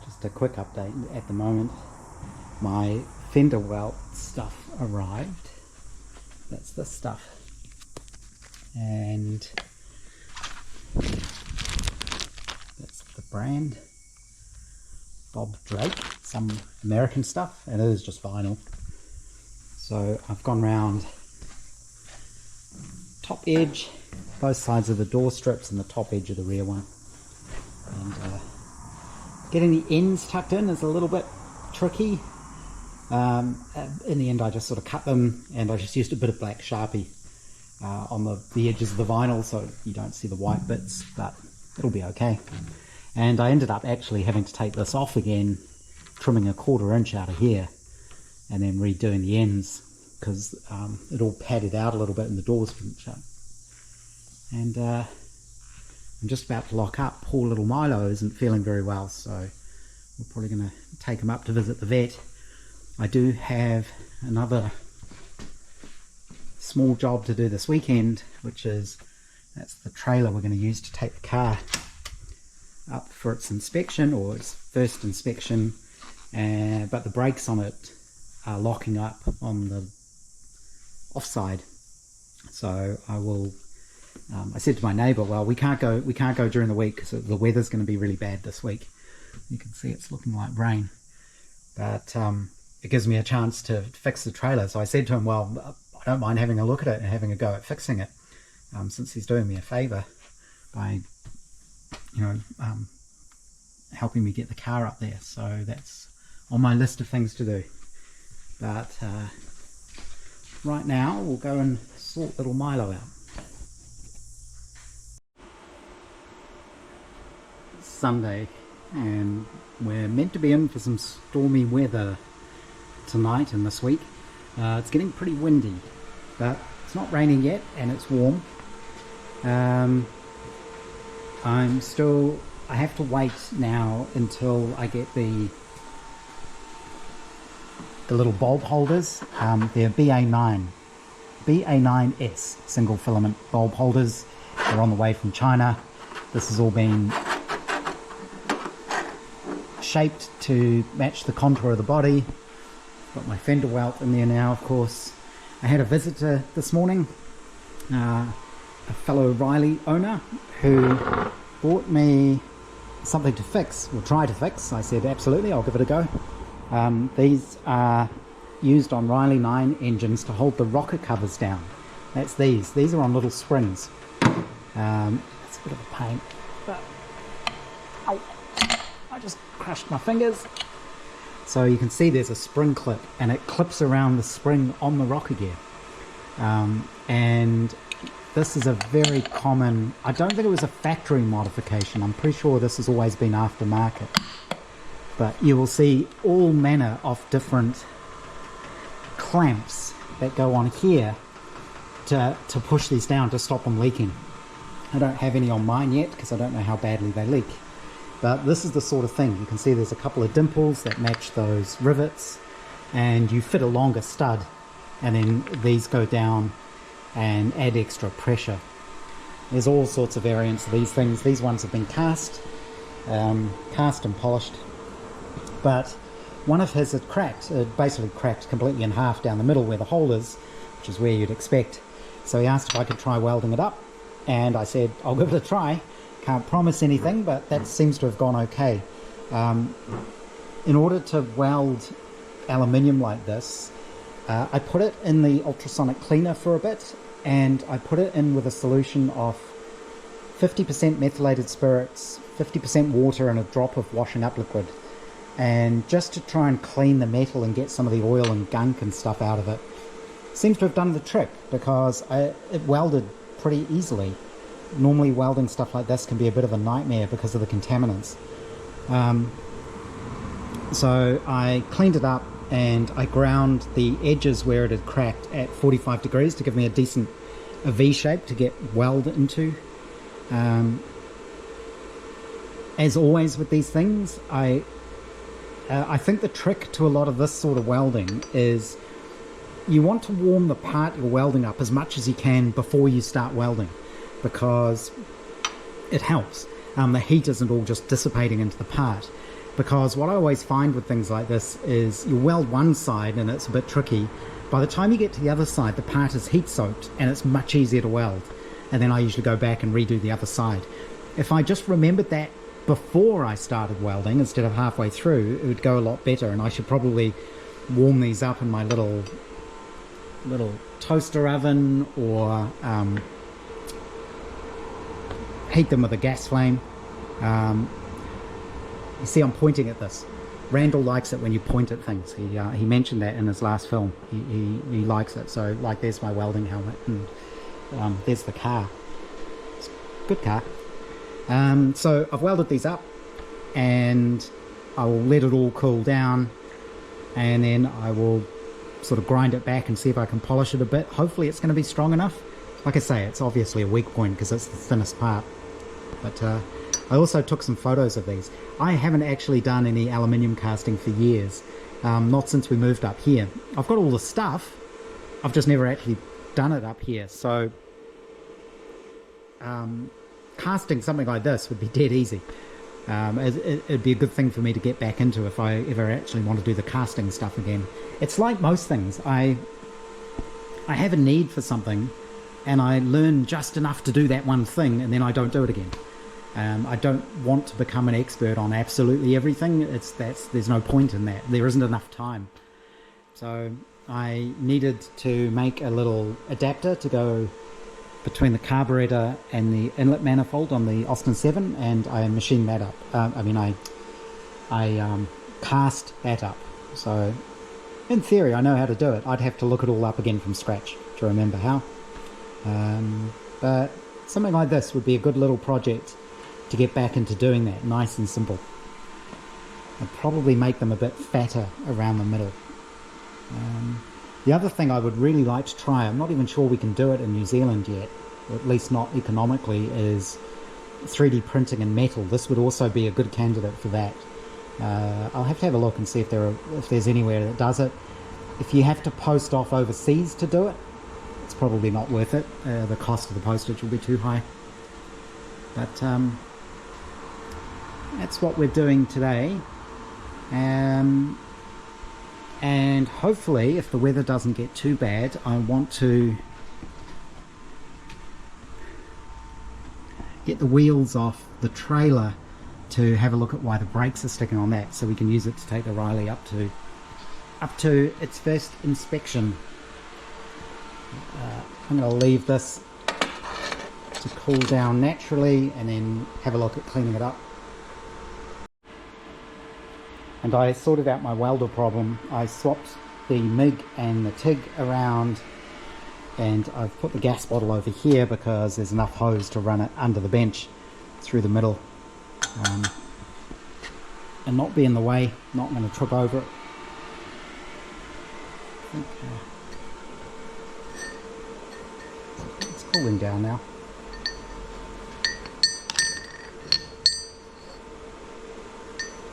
Just a quick update at the moment. My fender welt stuff arrived. That's this stuff. And that's the brand. Bob Drake, some American stuff, and it is just vinyl. So I've gone round top edge, both sides of the door strips and the top edge of the rear one. And getting the ends tucked in is a little bit tricky. In the end I just sort of cut them, and I just used a bit of black Sharpie on the edges of the vinyl so you don't see the white bits, but it'll be okay. And I ended up actually having to take this off again, trimming a 1/4 inch out of here and then redoing the ends because it all padded out a little bit and the doors didn't shut. And I'm just about to lock up. Poor little Milo isn't feeling very well, so we're probably going to take him up to visit the vet. I do have another small job to do this weekend, which is that's the trailer we're going to use to take the car up for its inspection, or its first inspection, but the brakes on it are locking up on the offside. So I will I said to my neighbour, well, we can't go during the week because the weather's going to be really bad this week. You can see it's looking like rain, but it gives me a chance to fix the trailer. So I said to him, well, I don't mind having a look at it and having a go at fixing it, since he's doing me a favour by helping me get the car up there. So that's on my list of things to do. But right now we'll go and sort little Milo out. It's Sunday and we're meant to be in for some stormy weather tonight and this week. It's getting pretty windy, but it's not raining yet and it's warm. I have to wait now until I get the little bulb holders. They're BA9S single filament bulb holders. They're on the way from China. This has all been shaped to match the contour of the body. Got my fender welt in there now, of course. I had a visitor this morning, a fellow Riley owner, who bought me something to fix, or try to fix. I said absolutely, I'll give it a go. These are used on Riley 9 engines to hold the rocker covers down. That's these are on little springs. It's a bit of a pain, but ow, I just crushed my fingers. So you can see there's a spring clip and it clips around the spring on the rocker gear. And this is a very common, I don't think it was a factory modification, I'm pretty sure this has always been aftermarket. But you will see all manner of different clamps that go on here to push these down to stop them leaking. I don't have any on mine yet because I don't know how badly they leak. But this is the sort of thing. You can see there's a couple of dimples that match those rivets, and you fit a longer stud and then these go down and add extra pressure. There's all sorts of variants of these things. These ones have been cast and polished, but one of his had cracked. It basically cracked completely in half down the middle where the hole is, which is where you'd expect. So he asked if I could try welding it up, and I said I'll give it a try. Can't promise anything, but that seems to have gone okay. In order to weld aluminium like this, I put it in the ultrasonic cleaner for a bit, and I put it in with a solution of 50% methylated spirits, 50% water, and a drop of washing up liquid, and just to try and clean the metal and get some of the oil and gunk and stuff out of it. Seems to have done the trick, because it welded pretty easily. Normally welding stuff like this can be a bit of a nightmare because of the contaminants. So I cleaned it up and I ground the edges where it had cracked at 45 degrees to give me a decent V shape to get weld into. As always with these things, I think the trick to a lot of this sort of welding is you want to warm the part you're welding up as much as you can before you start welding, because it helps. The heat isn't all just dissipating into the part. because what I always find with things like this is you weld one side and it's a bit tricky. By the time you get to the other side, the part is heat soaked and it's much easier to weld, and then I usually go back and redo the other side. If I just remembered that before I started welding instead of halfway through, it would go a lot better. And I should probably warm these up in my little toaster oven, or heat them with a gas flame. You see, I'm pointing at this. Randall likes it when you point at things. He mentioned that in his last film. He likes it. So, like, there's my welding helmet, and there's the car. It's a good car. So I've welded these up, and I will let it all cool down, and then I will sort of grind it back and see if I can polish it a bit. Hopefully it's going to be strong enough. Like I say, it's obviously a weak point because it's the thinnest part. But I also took some photos of these. I haven't actually done any aluminium casting for years, not since we moved up here. I've got all the stuff, I've just never actually done it up here. So casting something like this would be dead easy. It'd be a good thing for me to get back into if I ever actually want to do the casting stuff again. It's like most things. I have a need for something, and I learn just enough to do that one thing, and then I don't do it again. I don't want to become an expert on absolutely everything. There's no point in that. There isn't enough time. So I needed to make a little adapter to go between the carburetor and the inlet manifold on the Austin 7, and I machined that up. I cast that up. So in theory I know how to do it. I'd have to look it all up again from scratch to remember how. But something like this would be a good little project to get back into doing that, nice and simple. I'd probably make them a bit fatter around the middle. The other thing I would really like to try, I'm not even sure we can do it in New Zealand yet, or at least not economically, is 3D printing in metal. This would also be a good candidate for that. I'll have to have a look and see if there's anywhere that does it. If you have to post off overseas to do it, it's probably not worth it. The cost of the postage will be too high. But that's what we're doing today. And hopefully, if the weather doesn't get too bad, I want to get the wheels off the trailer to have a look at why the brakes are sticking on that, so we can use it to take the Riley up to its first inspection. I'm going to leave this to cool down naturally and then have a look at cleaning it up. And I sorted out my welder problem. I swapped the MIG and the TIG around, and I've put the gas bottle over here because there's enough hose to run it under the bench through the middle, and not be in the way, not going to trip over it. I think, it's cooling down now.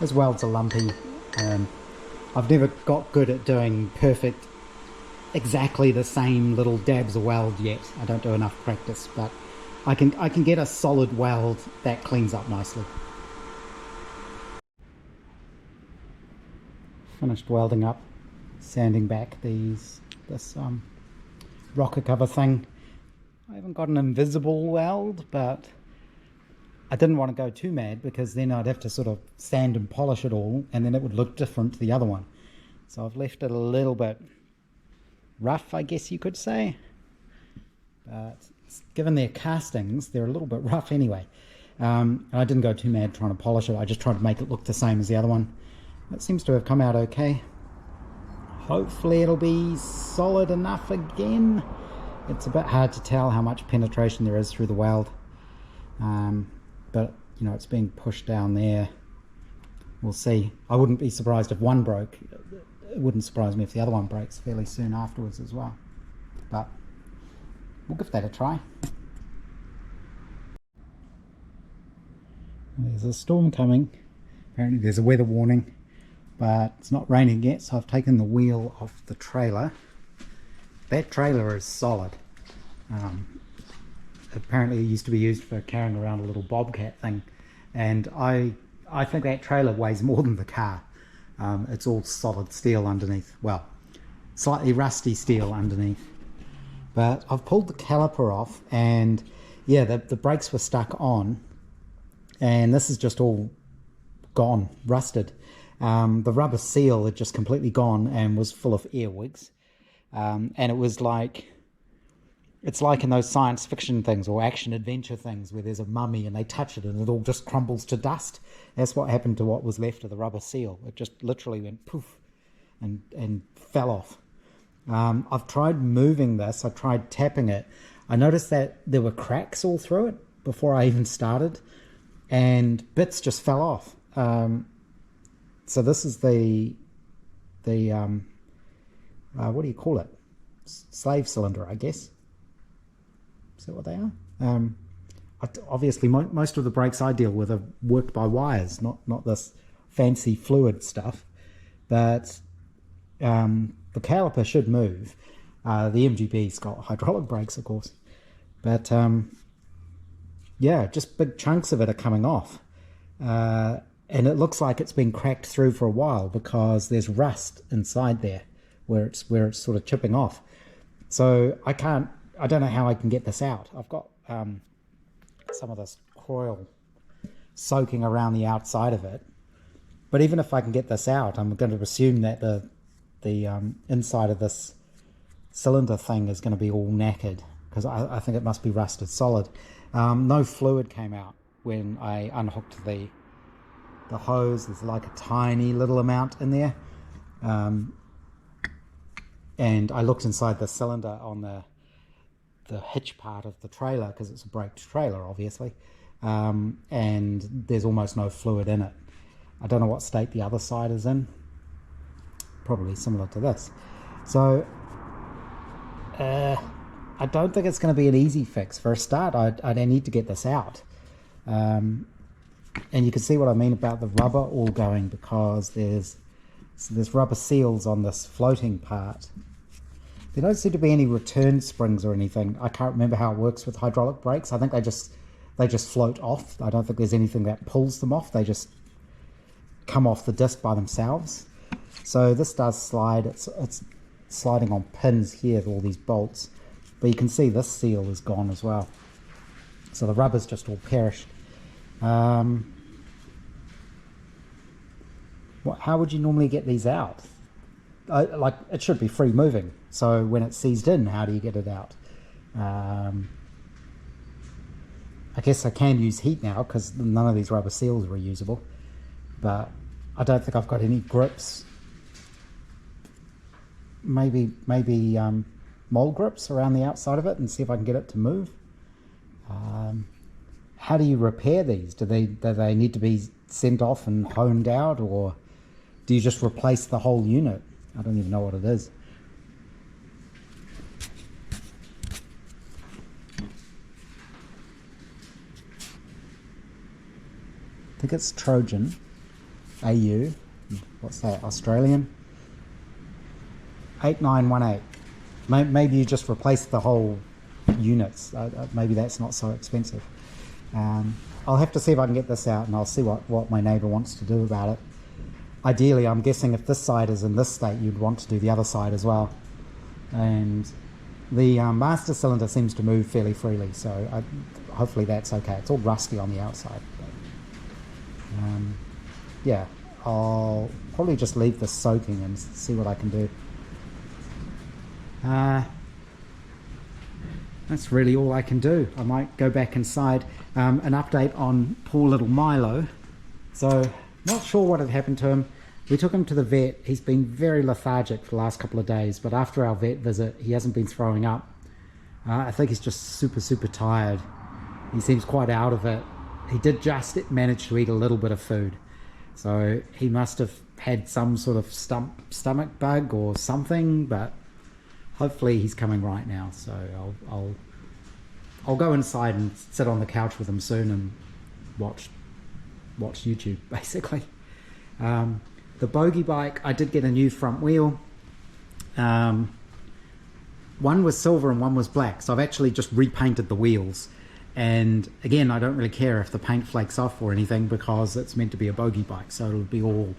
Those welds are lumpy. I've never got good at doing perfect, exactly the same little dabs of weld yet. I don't do enough practice, but I can get a solid weld that cleans up nicely. Finished welding up, sanding back this rocker cover thing. I haven't got an invisible weld, but I didn't want to go too mad because then I'd have to sort of sand and polish it all, and then it would look different to the other one. So I've left it a little bit rough, I guess you could say. But given their castings, they're a little bit rough anyway. And I didn't go too mad trying to polish it. I just tried to make it look the same as the other one. It seems to have come out okay. Hopefully it'll be solid enough again. It's a bit hard to tell how much penetration there is through the weld. But you know, it's being pushed down there. We'll see. I wouldn't be surprised if one broke. It wouldn't surprise me if the other one breaks fairly soon afterwards as well. But we'll give that a try. There's a storm coming. Apparently there's a weather warning, but it's not raining yet, so I've taken the wheel off the trailer. That trailer is solid. Apparently it used to be used for carrying around a little bobcat thing, and I I think that trailer weighs more than the car. It's all solid steel underneath. Well, slightly rusty steel underneath. But I've pulled the caliper off, and yeah, the brakes were stuck on, and this is just all gone, rusted. The rubber seal had just completely gone and was full of earwigs. And it was like, it's like in those science fiction things or action adventure things where there's a mummy and they touch it and it all just crumbles to dust. That's what happened to what was left of the rubber seal. It just literally went poof and fell off. I've tried moving this. I tried tapping it. I noticed that there were cracks all through it before I even started, and bits just fell off. So this is the what do you call it? Slave cylinder, I guess. Is that what they are? Obviously, most of the brakes I deal with are worked by wires, not this fancy fluid stuff. But the caliper should move. The MGB's got hydraulic brakes, of course. But yeah, just big chunks of it are coming off. And it looks like it's been cracked through for a while because there's rust inside there where it's sort of chipping off. So I don't know how I can get this out. I've got some of this coil soaking around the outside of it. But even if I can get this out, I'm going to assume that the inside of this cylinder thing is going to be all knackered, because I think it must be rusted solid. No fluid came out when I unhooked the hose. There's like a tiny little amount in there. And I looked inside the cylinder on the hitch part of the trailer, because it's a braked trailer, obviously, and there's almost no fluid in it. I don't know what state the other side is in. Probably similar to this. So I don't think it's going to be an easy fix. For a start, I need to get this out. And you can see what I mean about the rubber all going, because there's rubber seals on this floating part. There don't seem to be any return springs or anything. I can't remember how it works with hydraulic brakes. I think they just float off. I don't think there's anything that pulls them off. They just come off the disc by themselves. So this does slide. It's sliding on pins here with all these bolts. But you can see this seal is gone as well. So the rubber's just all perished. How would you normally get these out? Like, it should be free moving. So when it's seized in, how do you get it out? I guess I can use heat now, because none of these rubber seals are reusable. But I don't think I've got any grips. Maybe mole grips around the outside of it, and see if I can get it to move. How do you repair these? Do they need to be sent off and honed out, or do you just replace the whole unit? I don't even know what it is. I think it's Trojan, AU, what's that, Australian? 8918. Maybe you just replace the whole units. Maybe that's not so expensive. I'll have to see if I can get this out, and I'll see what my neighbour wants to do about it. Ideally, I'm guessing if this side is in this state, you'd want to do the other side as well. And the master cylinder seems to move fairly freely, so hopefully that's okay. It's all rusty on the outside. But, yeah, I'll probably just leave this soaking and see what I can do. That's really all I can do. I might go back inside. An update on poor little Milo. So, not sure what had happened to him. We took him to the vet. He's been very lethargic for the last couple of days, but after our vet visit, he hasn't been throwing up. I think he's just super tired. He seems quite out of it. He did just manage to eat a little bit of food. So he must have had some sort of stomach bug or something, but hopefully he's coming right now. So I'll go inside and sit on the couch with him soon and watch YouTube, basically. The Bogey bike, I did get a new front wheel. One was silver and one was black, so I've actually just repainted the wheels, And again, I don't really care if the paint flakes off or anything, because it's meant to be a bogey bike, so it'll be all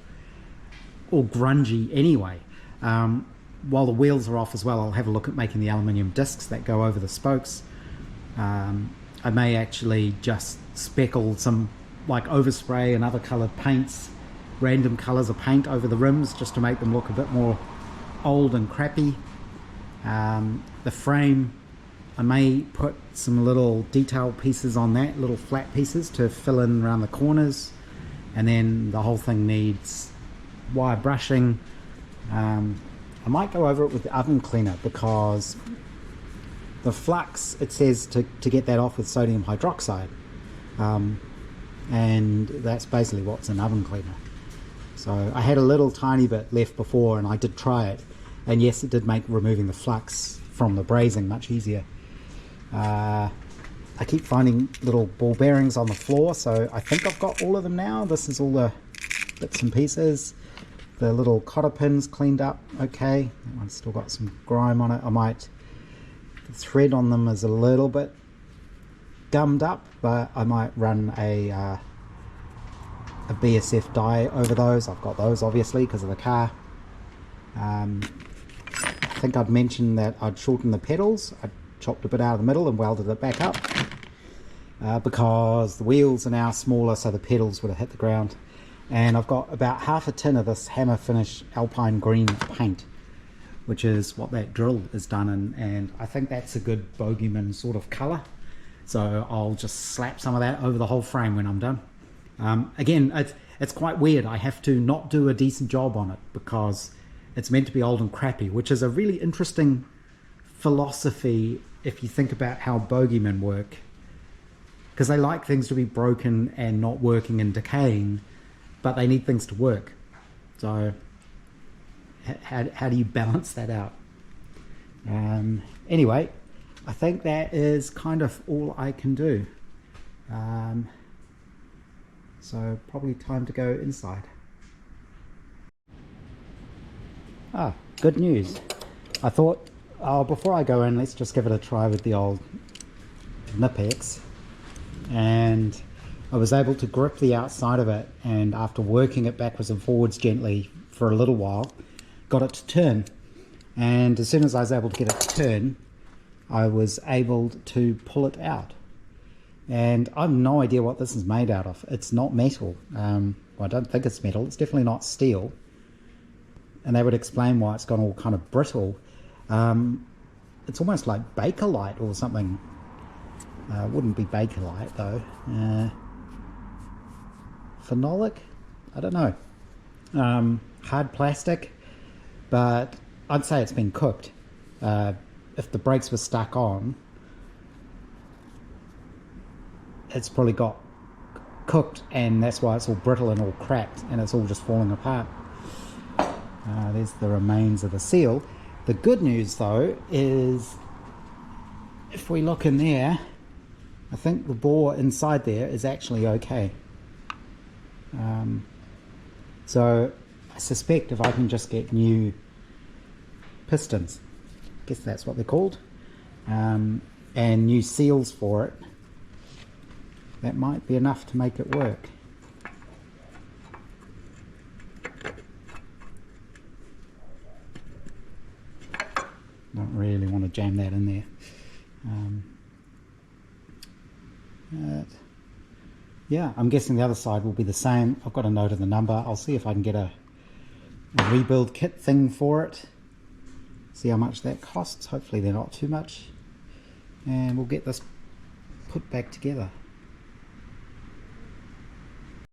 grungy anyway. While the wheels are off as well, I'll have a look at making the aluminium discs that go over the spokes. I may actually just speckle some like overspray and other coloured paints, random colours of paint over the rims, just to make them look a bit more old and crappy. The frame, I may put some little detail pieces on that, little flat pieces to fill in around the corners, and then the whole thing needs wire brushing. I might go over it with the oven cleaner, because the flux, it says to get that off with sodium hydroxide, and that's basically what's in oven cleaner. So I had a little tiny bit left before, and I did try it, and yes, it did make removing the flux from the brazing much easier. I keep finding little ball bearings on the floor, so I think I've got all of them now. This is all the bits and pieces. The little cotter pins cleaned up okay. That one's still got some grime on it. The thread on them is a little bit gummed up, but I might run a BSF die over those. I've got those obviously because of the car. I think I'd mentioned that I'd shortened the pedals. I chopped a bit out of the middle and welded it back up, because the wheels are now smaller, so the pedals would have hit the ground. And I've got about half a tin of this hammer finish alpine green paint, which is what that drill is done in, and I think that's a good bogeyman sort of colour, so I'll just slap some of that over the whole frame when I'm done. Again, it's quite weird. I have to not do a decent job on it because it's meant to be old and crappy, which is a really interesting philosophy if you think about how bogeymen work, because they like things to be broken and not working and decaying, but they need things to work. So how do you balance that out? Anyway, I think that is kind of all I can do. So probably time to go inside. Good news. I thought, before I go in, let's just give it a try with the old Nipex. And I was able to grip the outside of it, and after working it backwards and forwards gently for a little while, got it to turn. And as soon as I was able to get it to turn, I was able to pull it out. And I have no idea what this is made out of. It's not metal. Well, I don't think it's metal. It's definitely not steel. And they would explain why it's gone all kind of brittle. It's almost like Bakelite or something. Wouldn't be Bakelite though. Phenolic? I don't know. Hard plastic, but I'd say it's been cooked. If the brakes were stuck on, it's probably got cooked, and that's why it's all brittle and all cracked, and it's all just falling apart. There's the remains of the seal. The good news though is, if we look in there, I think the bore inside there is actually okay. So I suspect if I can just get new pistons, I guess that's what they're called, and new seals for it, that might be enough to make it work. Don't really want to jam that in there. Yeah, I'm guessing the other side will be the same. I've got a note of the number. I'll see if I can get a rebuild kit thing for it. See how much that costs. Hopefully they're not too much. And we'll get this put back together.